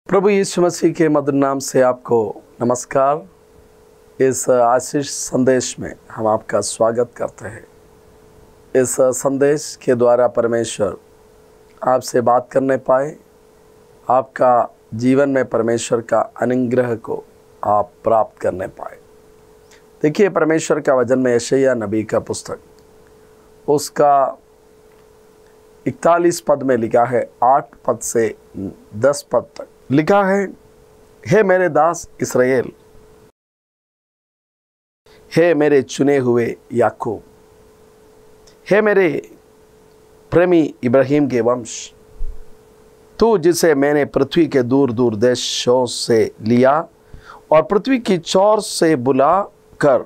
प्रभु यीशु मसीह के मधुर नाम से आपको नमस्कार। इस आशीष संदेश में हम आपका स्वागत करते हैं। इस संदेश के द्वारा परमेश्वर आपसे बात करने पाए, आपका जीवन में परमेश्वर का अनुग्रह को आप प्राप्त करने पाए। देखिए, परमेश्वर का वचन में यशायाह नबी का पुस्तक उसका 41 पद में लिखा है, 8 पद से 10 पद तक लिखा है, हे मेरे दास इस्राएल, हे मेरे चुने हुए याकूब, हे मेरे प्रेमी इब्राहिम के वंश, तू जिसे मैंने पृथ्वी के दूर दूर देशों से लिया और पृथ्वी की चौर से बुला कर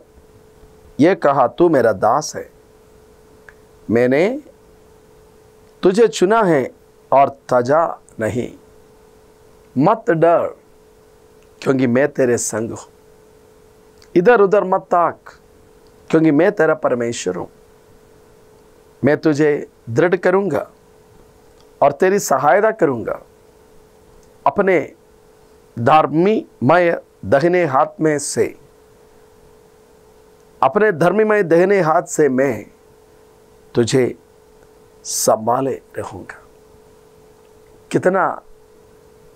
यह कहा, तू मेरा दास है, मैंने तुझे चुना है और तजा नहीं। मत डर, क्योंकि मैं तेरे संग हूं। इधर उधर मत ताक, क्योंकि मैं तेरा परमेश्वर हूं। मैं तुझे दृढ़ करूंगा और तेरी सहायता करूंगा। अपने धर्मीमय दाहिने हाथ में से, अपने धर्मीमय दाहिने हाथ से मैं तुझे संभाले रहूंगा। कितना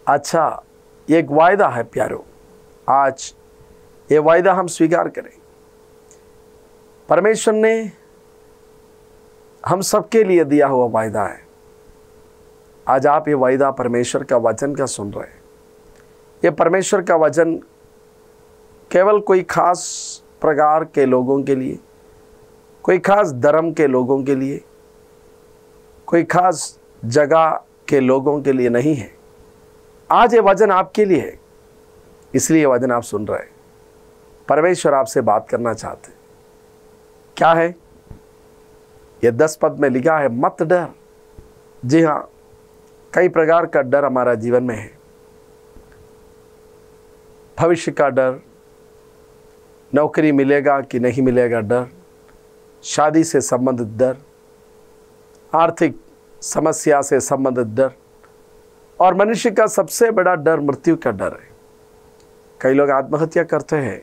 अच्छा एक वायदा है प्यारो। आज ये वायदा हम स्वीकार करें। परमेश्वर ने हम सबके लिए दिया हुआ वायदा है। आज आप ये वायदा परमेश्वर का वचन का सुन रहे हैं। ये परमेश्वर का वचन केवल कोई खास प्रकार के लोगों के लिए, कोई खास धर्म के लोगों के लिए, कोई खास जगह के लोगों के लिए नहीं है। आज ये वचन आपके लिए है, इसलिए ये वचन आप सुन रहे हैं। परमेश्वर आपसे बात करना चाहते हैं। क्या है? ये 10 पद में लिखा है, मत डर। जी हाँ, कई प्रकार का डर हमारा जीवन में है। भविष्य का डर, नौकरी मिलेगा कि नहीं मिलेगा डर, शादी से संबंधित डर, आर्थिक समस्या से संबंधित डर, और मनुष्य का सबसे बड़ा डर मृत्यु का डर है। कई लोग आत्महत्या करते हैं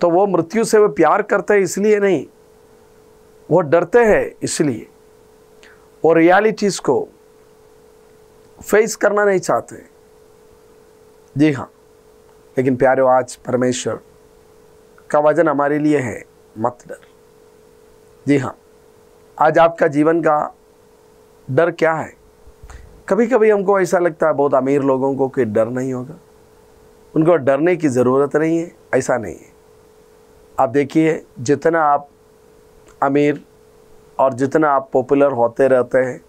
तो वो मृत्यु से वो प्यार करते हैं इसलिए नहीं, वो डरते हैं इसलिए, और रियलिटीज को फेस करना नहीं चाहते। जी हाँ, लेकिन प्यारे, आज परमेश्वर का वचन हमारे लिए है, मत डर। जी हाँ, आज आपका जीवन का डर क्या है? कभी कभी हमको ऐसा लगता है बहुत अमीर लोगों को कि डर नहीं होगा, उनको डरने की ज़रूरत नहीं है। ऐसा नहीं है। आप देखिए, जितना आप अमीर और जितना आप पॉपुलर होते रहते हैं,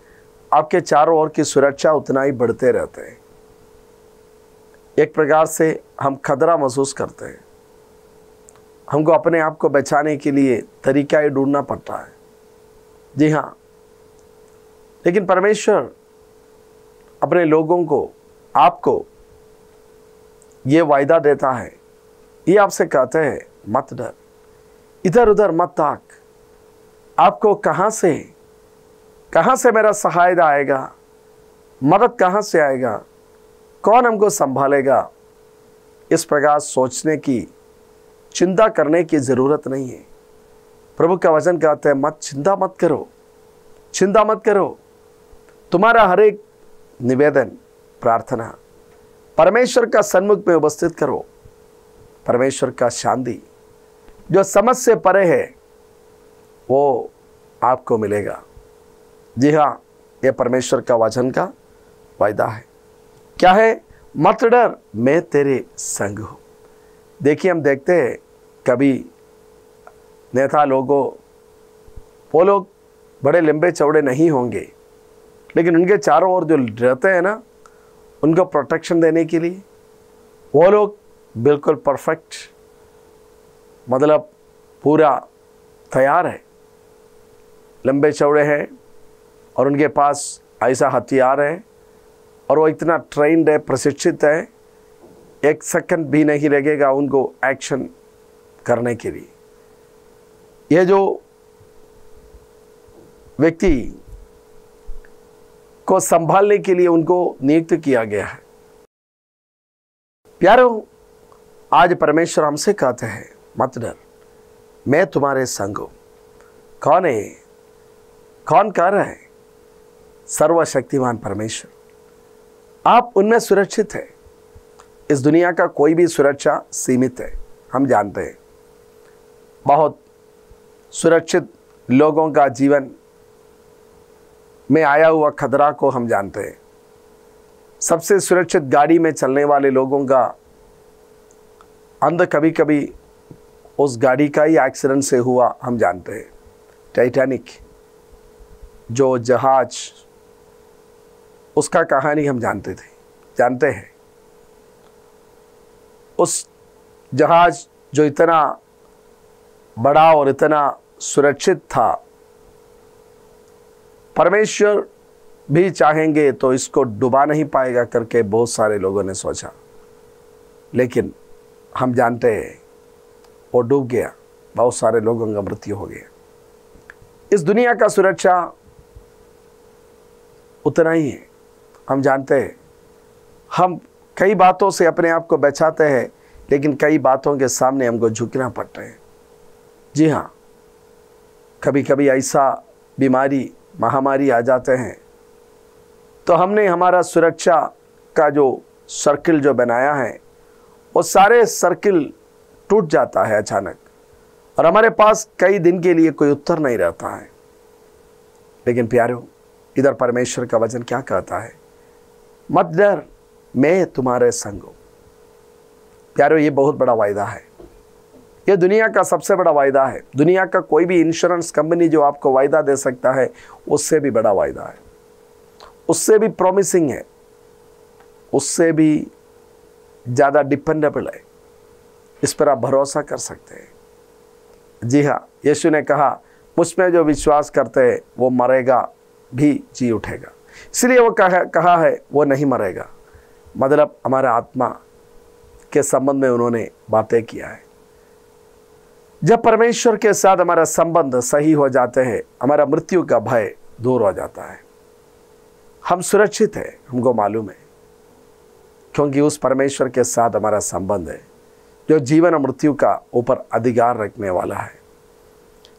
आपके चारों ओर की सुरक्षा उतना ही बढ़ते रहते हैं। एक प्रकार से हम खतरा महसूस करते हैं। हमको अपने आप को बचाने के लिए तरीका ही ढूंढना पड़ता है। जी हाँ, लेकिन परमेश्वर अपने लोगों को, आपको ये वायदा देता है। ये आपसे कहते हैं, मत डर, इधर उधर मत ताक। आपको कहाँ से मेरा सहायता आएगा, मदद कहाँ से आएगा, कौन हमको संभालेगा, इस प्रकार सोचने की, चिंता करने की ज़रूरत नहीं है। प्रभु का वचन कहते हैं, चिंता मत करो, चिंता मत करो। तुम्हारा हर एक निवेदन, प्रार्थना परमेश्वर का सन्मुख में उपस्थित करो। परमेश्वर का शांति जो समझ से परे है वो आपको मिलेगा। जी हाँ, ये परमेश्वर का वचन का वायदा है। क्या है? मत डर, मैं तेरे संग हूँ। देखिए, हम देखते हैं कभी नेता लोगों, वो लोग बड़े लंबे चौड़े नहीं होंगे, लेकिन उनके चारों ओर जो रहते हैं ना, उनको प्रोटेक्शन देने के लिए वो लोग बिल्कुल परफेक्ट, मतलब पूरा तैयार है, लंबे चौड़े हैं और उनके पास ऐसा हथियार है और वो इतना ट्रेंड है, प्रशिक्षित है, एक सेकंड भी नहीं लगेगा उनको एक्शन करने के लिए। ये जो व्यक्ति को संभालने के लिए उनको नियुक्त किया गया है, प्यारों, आज परमेश्वर हमसे कहते हैं मत डर, मैं तुम्हारे संग हूं। कौन है? कौन कह रहा है? सर्वशक्तिमान परमेश्वर। आप उनमें सुरक्षित है। इस दुनिया का कोई भी सुरक्षा सीमित है, हम जानते हैं। बहुत सुरक्षित लोगों का जीवन में आया हुआ खतरा को हम जानते हैं। सबसे सुरक्षित गाड़ी में चलने वाले लोगों का अंत कभी कभी उस गाड़ी का ही एक्सीडेंट से हुआ, हम जानते हैं। टाइटैनिक जो जहाज, उसका कहानी हम जानते हैं। उस जहाज जो इतना बड़ा और इतना सुरक्षित था, परमेश्वर भी चाहेंगे तो इसको डुबा नहीं पाएगा करके बहुत सारे लोगों ने सोचा, लेकिन हम जानते हैं वो डूब गया, बहुत सारे लोगों का मृत्यु हो गया। इस दुनिया का सुरक्षा उतना ही है, हम जानते हैं। हम कई बातों से अपने आप को बचाते हैं, लेकिन कई बातों के सामने हमको झुकना पड़ता है। जी हाँ, कभी कभी ऐसा बीमारी, महामारी आ जाते हैं तो हमने हमारा सुरक्षा का जो सर्किल जो बनाया है, वो सारे सर्किल टूट जाता है अचानक, और हमारे पास कई दिन के लिए कोई उत्तर नहीं रहता है। लेकिन प्यारों, इधर परमेश्वर का वचन क्या कहता है? मत डर, मैं तुम्हारे संग हूं। प्यारों, ये बहुत बड़ा वायदा है। ये दुनिया का सबसे बड़ा वायदा है। दुनिया का कोई भी इंश्योरेंस कंपनी जो आपको वायदा दे सकता है, उससे भी बड़ा वायदा है, उससे भी प्रॉमिसिंग है, उससे भी ज़्यादा डिपेंडेबल है। इस पर आप भरोसा कर सकते हैं। जी हाँ, यीशु ने कहा, मुझ में जो विश्वास करते हैं वो मरेगा भी जी उठेगा। इसलिए वो कहा है वो नहीं मरेगा, मतलब हमारा आत्मा के संबंध में उन्होंने बातें किया है। जब परमेश्वर के साथ हमारा संबंध सही हो जाते हैं, हमारा मृत्यु का भय दूर हो जाता है। हम सुरक्षित हैं, हमको मालूम है, क्योंकि उस परमेश्वर के साथ हमारा संबंध है जो जीवन और मृत्यु का ऊपर अधिकार रखने वाला है।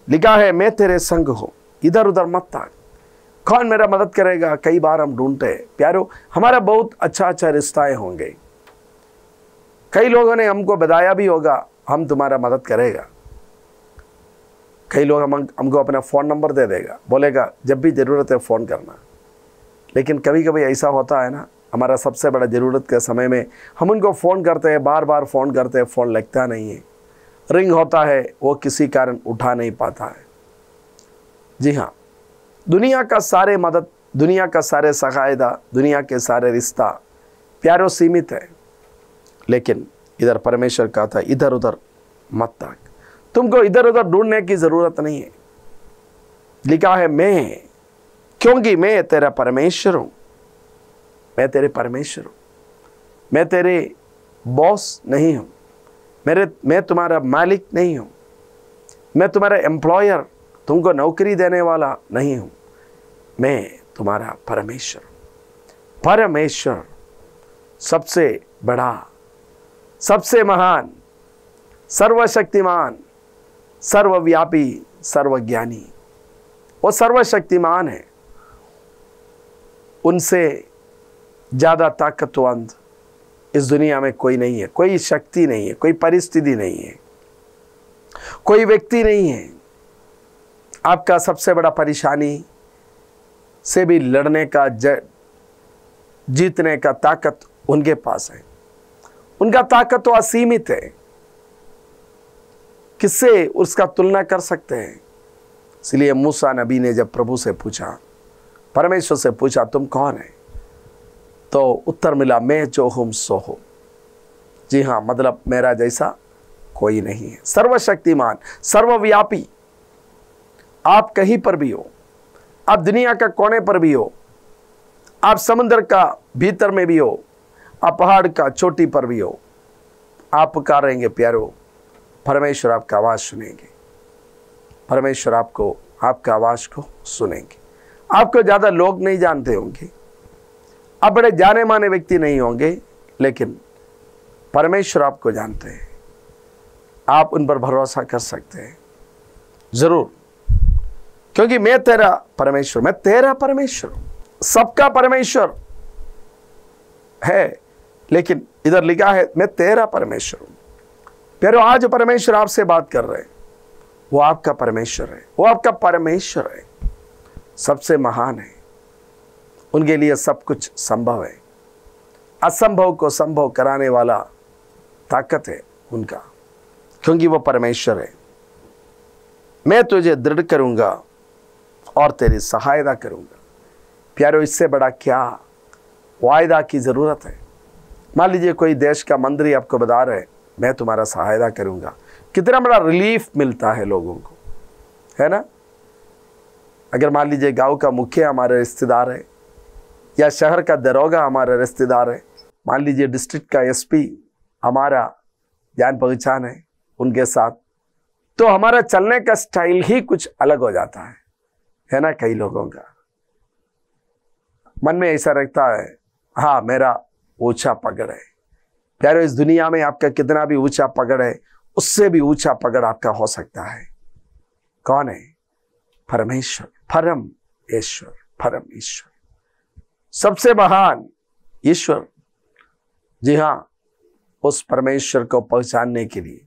लिखा है, मैं तेरे संग हूं, इधर उधर मत ताक। कौन मेरा मदद करेगा? कई बार हम ढूंढते हैं। प्यारो, हमारा बहुत अच्छा रिश्ताएं होंगे, कई लोगों ने हमको बताया भी होगा हम तुम्हारा मदद करेगा। कई लोग हमको अपना फ़ोन नंबर दे देगा, बोलेगा जब भी ज़रूरत है फ़ोन करना। लेकिन कभी कभी ऐसा होता है ना, हमारा सबसे बड़ा ज़रूरत के समय में हम उनको फ़ोन करते हैं, बार बार फ़ोन करते हैं, फ़ोन लगता नहीं है, रिंग होता है, वो किसी कारण उठा नहीं पाता है। जी हाँ, दुनिया का सारे मदद, दुनिया का सारे सहायता, दुनिया के सारे रिश्ता प्यारों सीमित है। लेकिन इधर परमेश्वर का था, इधर उधर मत ताक। तुमको इधर उधर ढूंढने की ज़रूरत नहीं है। लिखा है, क्योंकि मैं तेरा परमेश्वर हूं। मैं तेरे परमेश्वर हूं, मैं तेरे बॉस नहीं हूं, मैं तुम्हारा मालिक नहीं हूं, मैं तुम्हारा एम्प्लॉयर, तुमको नौकरी देने वाला नहीं हूं। मैं तुम्हारा परमेश्वर। परमेश्वर सबसे बड़ा, सबसे महान, सर्वशक्तिमान, सर्वव्यापी, सर्वज्ञानी, वो सर्वशक्तिमान है। उनसे ज़्यादा ताकतवंत इस दुनिया में कोई नहीं है, कोई शक्ति नहीं है, कोई परिस्थिति नहीं है, कोई व्यक्ति नहीं है। आपका सबसे बड़ा परेशानी से भी लड़ने का, जीतने का ताकत उनके पास है। उनका ताकत तो असीमित है, किससे उसका तुलना कर सकते हैं? इसलिए मूसा नबी ने जब प्रभु से पूछा, परमेश्वर से पूछा, तुम कौन है? तो उत्तर मिला, मैं जो हूं सो हूं। जी हाँ, मतलब मेरा जैसा कोई नहीं है। सर्वशक्तिमान, सर्वव्यापी। आप कहीं पर भी हो, आप दुनिया का कोने पर भी हो, आप समुद्र का भीतर में भी हो, आप पहाड़ का चोटी पर भी हो, आप पुकारेंगे प्यारो, परमेश्वर आपका आवाज़ सुनेंगे। परमेश्वर आपका आवाज़ को सुनेंगे। आपको ज़्यादा लोग नहीं जानते होंगे, आप बड़े जाने माने व्यक्ति नहीं होंगे, लेकिन परमेश्वर आपको जानते हैं, आप उन पर भरोसा कर सकते हैं जरूर, क्योंकि मैं तेरा परमेश्वर, मैं तेरा परमेश्वर हूं। सबका परमेश्वर है, लेकिन इधर लिखा है मैं तेरा परमेश्वर हूं। प्यारो, आज परमेश्वर आपसे बात कर रहे हैं, वो आपका परमेश्वर है, वो आपका परमेश्वर है, सबसे महान है, उनके लिए सब कुछ संभव है, असंभव को संभव कराने वाला ताकत है उनका, क्योंकि वो परमेश्वर है। मैं तुझे दृढ़ करूंगा और तेरी सहायता करूंगा। प्यारो, इससे बड़ा क्या वायदा की जरूरत है। मान लीजिए कोई देश का मंत्री आपको बता रहे मैं तुम्हारा सहायता करूंगा, कितना बड़ा रिलीफ मिलता है लोगों को, है ना। अगर मान लीजिए गांव का मुखिया हमारे रिश्तेदार है, या शहर का दरोगा हमारा रिश्तेदार है, मान लीजिए डिस्ट्रिक्ट का एसपी हमारा जान पहचान है उनके साथ, तो हमारा चलने का स्टाइल ही कुछ अलग हो जाता है ना। कई लोगों का मन में ऐसा रखता है, हाँ मेरा ऊंचा पकड़ है। प्यारो, इस दुनिया में आपका कितना भी ऊंचा पकड़ है, उससे भी ऊंचा पकड़ आपका हो सकता है। कौन है? परमेश्वर, परम ईश्वर, परम ईश्वर, सबसे महान ईश्वर। जी हाँ, उस परमेश्वर को पहचानने के लिए,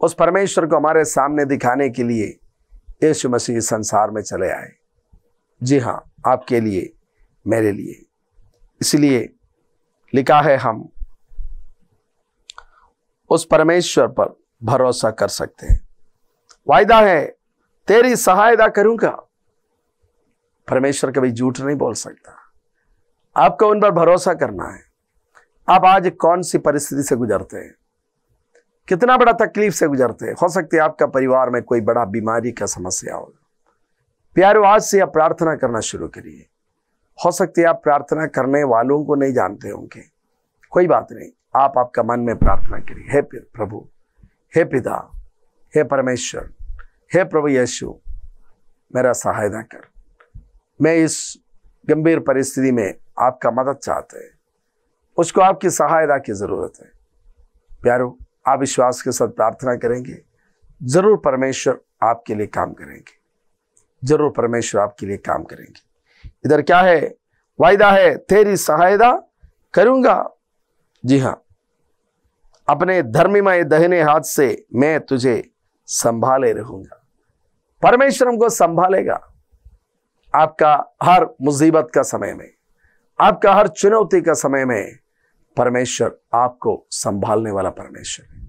उस परमेश्वर को हमारे सामने दिखाने के लिए यीशु मसीह संसार में चले आए। जी हाँ, आपके लिए, मेरे लिए। इसलिए लिखा है हम उस परमेश्वर पर भरोसा कर सकते हैं। वायदा है तेरी सहायता करूंगा। परमेश्वर कभी झूठ नहीं बोल सकता। आपको उन पर भरोसा करना है। आप आज कौन सी परिस्थिति से गुजरते हैं, कितना बड़ा तकलीफ से गुजरते हैं। हो सकती है आपका परिवार में कोई बड़ा बीमारी का समस्या होगा। प्यारो, आज से आप प्रार्थना करना शुरू करिए। हो सकती है आप प्रार्थना करने वालों को नहीं जानते होंगे, कोई बात नहीं, आप आपका मन में प्रार्थना करिए। हे प्रभु, हे पिता, हे परमेश्वर, हे प्रभु यीशु, मेरा सहायता कर। मैं इस गंभीर परिस्थिति में आपका मदद चाहते हैं, मुझको आपकी सहायता की जरूरत है। प्यारो, आप विश्वास के साथ प्रार्थना करेंगे, जरूर परमेश्वर आपके लिए काम करेंगे, जरूर परमेश्वर आपके लिए काम करेंगे। इधर क्या है? वायदा है तेरी सहायता करूंगा। जी हाँ, अपने धर्मीमय दाहिने हाथ से मैं तुझे संभाले रहूंगा। परमेश्वर हमको संभालेगा। आपका हर मुसीबत का समय में, आपका हर चुनौती का समय में परमेश्वर आपको संभालने वाला परमेश्वर है।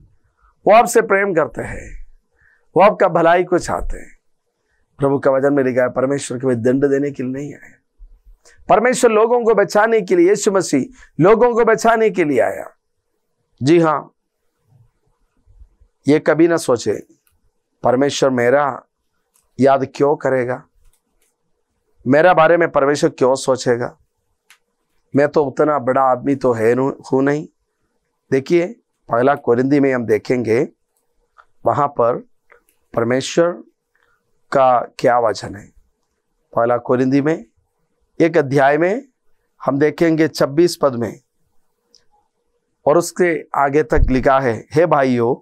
वो आपसे प्रेम करते हैं, वो आपका भलाई को चाहते हैं। प्रभु का वचन में लिखा है परमेश्वर कभी दंड देने के लिए नहीं आया। परमेश्वर लोगों को बचाने के लिए, यीशु मसीह लोगों को बचाने के लिए आया। जी हाँ, ये कभी ना सोचे परमेश्वर मेरा याद क्यों करेगा, मेरा बारे में परमेश्वर क्यों सोचेगा, मैं तो उतना बड़ा आदमी तो हूं नहीं। देखिए, पहला कोरिंथी में हम देखेंगे, वहां पर परमेश्वर का क्या वचन है। पहला कोरिंथी में 1 अध्याय में हम देखेंगे 26 पद में, और उसके आगे तक लिखा है, हे भाइयों,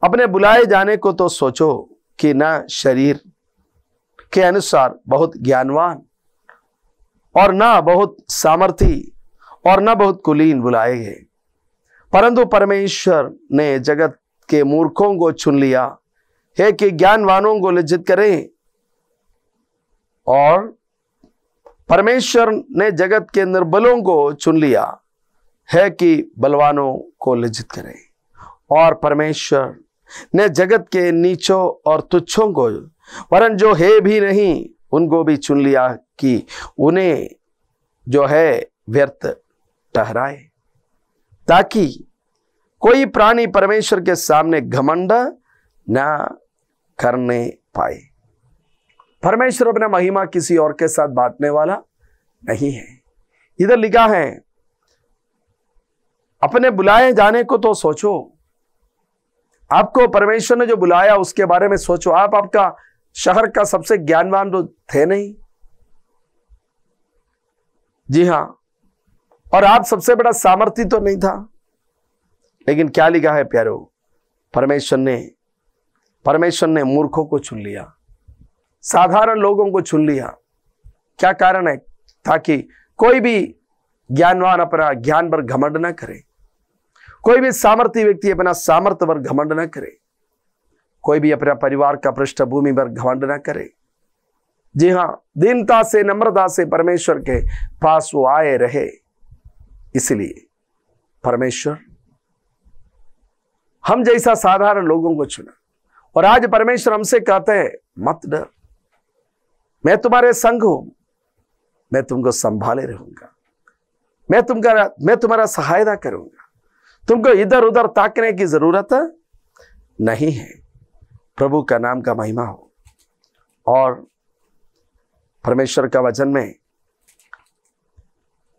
अपने बुलाए जाने को तो सोचो कि न शरीर के अनुसार बहुत ज्ञानवान और न बहुत सामर्थी और न बहुत कुलीन बुलाए गए, परंतु परमेश्वर ने जगत के मूर्खों को चुन लिया है कि ज्ञानवानों को लज्जित करें, और परमेश्वर ने जगत के निर्बलों को चुन लिया है कि बलवानों को लज्जित करें, और परमेश्वर ने जगत के नीचों और तुच्छों को, वरन जो है भी नहीं उनको भी चुन लिया कि उन्हें जो है व्यर्थ ठहराए, ताकि कोई प्राणी परमेश्वर के सामने घमंड न करने पाए। परमेश्वर अपना महिमा किसी और के साथ बांटने वाला नहीं है। इधर लिखा है अपने बुलाए जाने को तो सोचो। आपको परमेश्वर ने जो बुलाया उसके बारे में सोचो। आप आपका शहर का सबसे ज्ञानवान तो थे नहीं, जी हां, और आप सबसे बड़ा सामर्थी तो नहीं था, लेकिन क्या लिखा है प्यारो, परमेश्वर ने मूर्खों को चुन लिया, साधारण लोगों को चुन लिया। क्या कारण है? ताकि कोई भी ज्ञानवान अपना ज्ञान पर घमंड न करे, कोई भी सामर्थ्य व्यक्ति अपना सामर्थ्य पर घमंड न करे, कोई भी अपना परिवार का पृष्ठभूमि पर घमंड न करे। जी हां, दीनता से, नम्रता से परमेश्वर के पास वो आए रहे। इसलिए परमेश्वर हम जैसा साधारण लोगों को चुना, और आज परमेश्वर हमसे कहते हैं मत डर, मैं तुम्हारे संग हूं, मैं तुमको संभाले रहूंगा, मैं तुम्हारा सहायता करूंगा, तुमको इधर उधर ताकने की जरूरत नहीं है। प्रभु का नाम का महिमा हो। और परमेश्वर का वचन में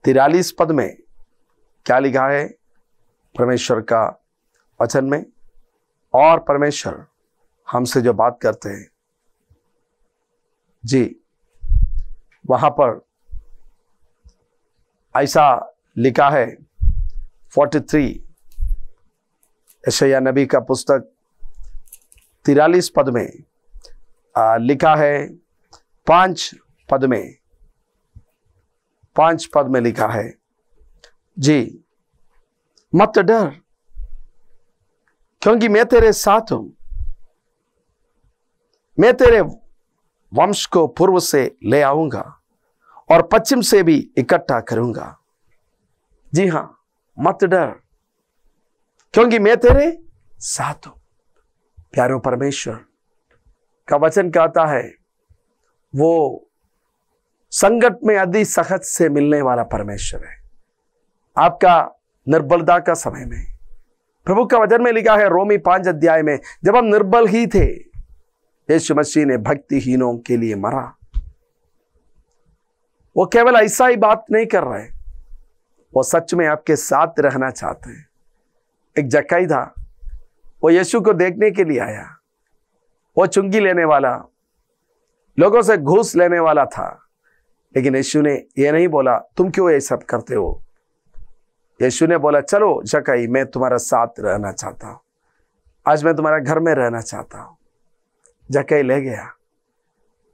43 पद में क्या लिखा है? परमेश्वर का वचन में, और परमेश्वर हमसे जो बात करते हैं, जी वहां पर ऐसा लिखा है 43 यशायाह नबी का पुस्तक 43 पद में लिखा है, 5 पद में लिखा है, जी मत डर क्योंकि मैं तेरे साथ हूं, मैं तेरे वंश को पूर्व से ले आऊंगा और पश्चिम से भी इकट्ठा करूंगा। जी हां, मत डर क्योंकि मैं तेरे साथ हूं। प्यारो, परमेश्वर का वचन कहता है वो संकट में अति सख्त से मिलने वाला परमेश्वर है। आपका निर्बलता का समय में, प्रभु का वचन में लिखा है रोमी 5 अध्याय में, जब हम निर्बल ही थे यीशु मसीह ने भक्तिहीनों के लिए मरा। वो केवल ऐसा ही बात नहीं कर रहे, वो सच में आपके साथ रहना चाहते हैं। एक जक्कई था, वो यीशु को देखने के लिए आया। वो चुंगी लेने वाला, लोगों से घूस लेने वाला था, लेकिन यीशु ने ये नहीं बोला तुम क्यों ये सब करते हो। यीशु ने बोला चलो जक्कई, मैं तुम्हारा साथ रहना चाहता हूं, आज मैं तुम्हारा घर में रहना चाहता हूं। जक्कई ले गया।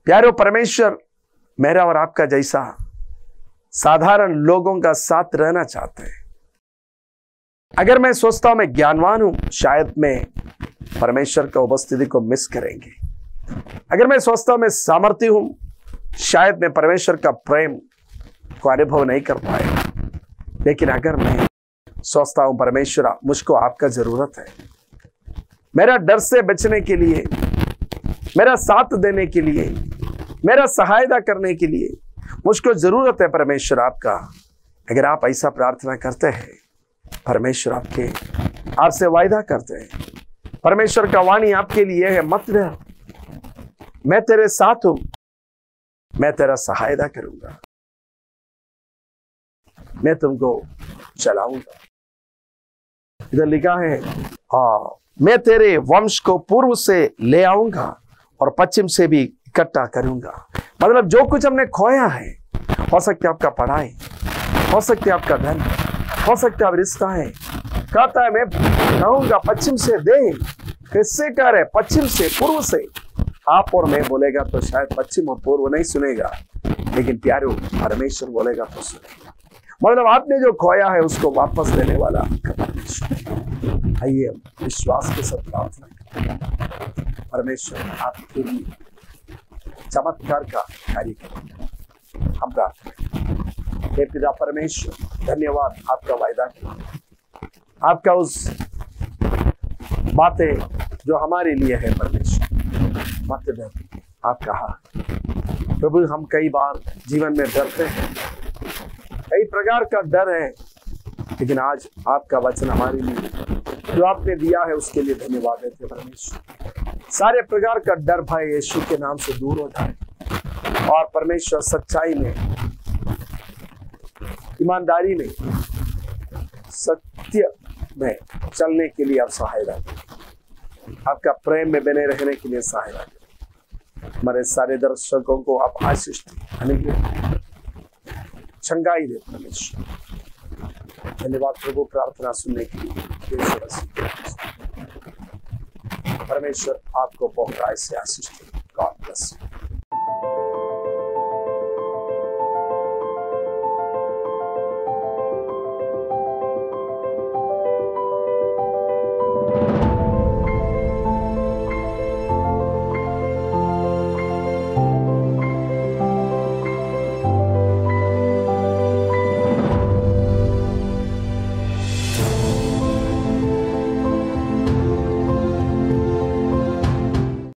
प्यारो, परमेश्वर मेरा और आपका जैसा साधारण लोगों का साथ रहना चाहते हैं। अगर मैं सोचता हूं मैं ज्ञानवान हूं, शायद मैं परमेश्वर की उपस्थिति को मिस करेंगे। अगर मैं सोचता हूं मैं सामर्थ्य हूं, शायद मैं परमेश्वर का प्रेम को अनुभव नहीं कर पाएगा। लेकिन अगर मैं सोचता हूं परमेश्वर मुझको आपका जरूरत है, मेरा डर से बचने के लिए, मेरा साथ देने के लिए, मेरा सहायता करने के लिए मुझको जरूरत है परमेश्वर आपका। अगर आप ऐसा प्रार्थना करते हैं, परमेश्वर आपसे वायदा करते हैं, परमेश्वर का वाणी आपके लिए है मत डर, मैं तेरे साथ हूं, मैं तेरा सहायता करूंगा, मैं तुमको चलाऊंगा। इधर लिखा है मैं तेरे वंश को पूर्व से ले आऊंगा और पश्चिम से भी इकट्ठा करूंगा। मतलब जो कुछ हमने खोया है, हो सकता है आपका पढ़ाई, हो सकता है आपका धन, हो सकता है रिश्ता है, कहता है मैं कहूंगा पश्चिम से दे। किससे कह रहे? पश्चिम से, पूर्व से। आप और मैं बोलेगा तो शायद पश्चिम और पूर्व नहीं सुनेगा, लेकिन प्यारो परमेश्वर बोलेगा तो सुनेगा। मतलब आपने जो खोया है उसको वापस देने वाला परमेश्वर। आइए विश्वास के साथ प्रार्थना करें, परमेश्वर आपके लिए चमत्कार का कार्य करें। हम प्रार्थना करें। हे पिता परमेश्वर, धन्यवाद आपका वायदा किया, आपका उस बातें जो हमारे लिए है परमेश्वर, मत डर, आप कहा प्रभु। हम कई बार जीवन में डरते हैं, कई प्रकार का डर है, लेकिन आज आपका वचन हमारे लिए जो आपने दिया है उसके लिए धन्यवाद देते परमेश्वर। सारे प्रकार का डर भय यीशु के नाम से दूर हो जाए, और परमेश्वर सच्चाई में, ईमानदारी में, सत्य में चलने के लिए आप सहायता करें, आपका प्रेम में बने रहने के लिए सहायता करें। हमारे सारे दर्शकों को आप आशीष दें, चंगाई दे परमेश्वर। धन्यवाद प्रभु प्रार्थना सुनने के लिए। यीशु मसीह। परमेश्वर आपको बहुतायत से आशीष दे।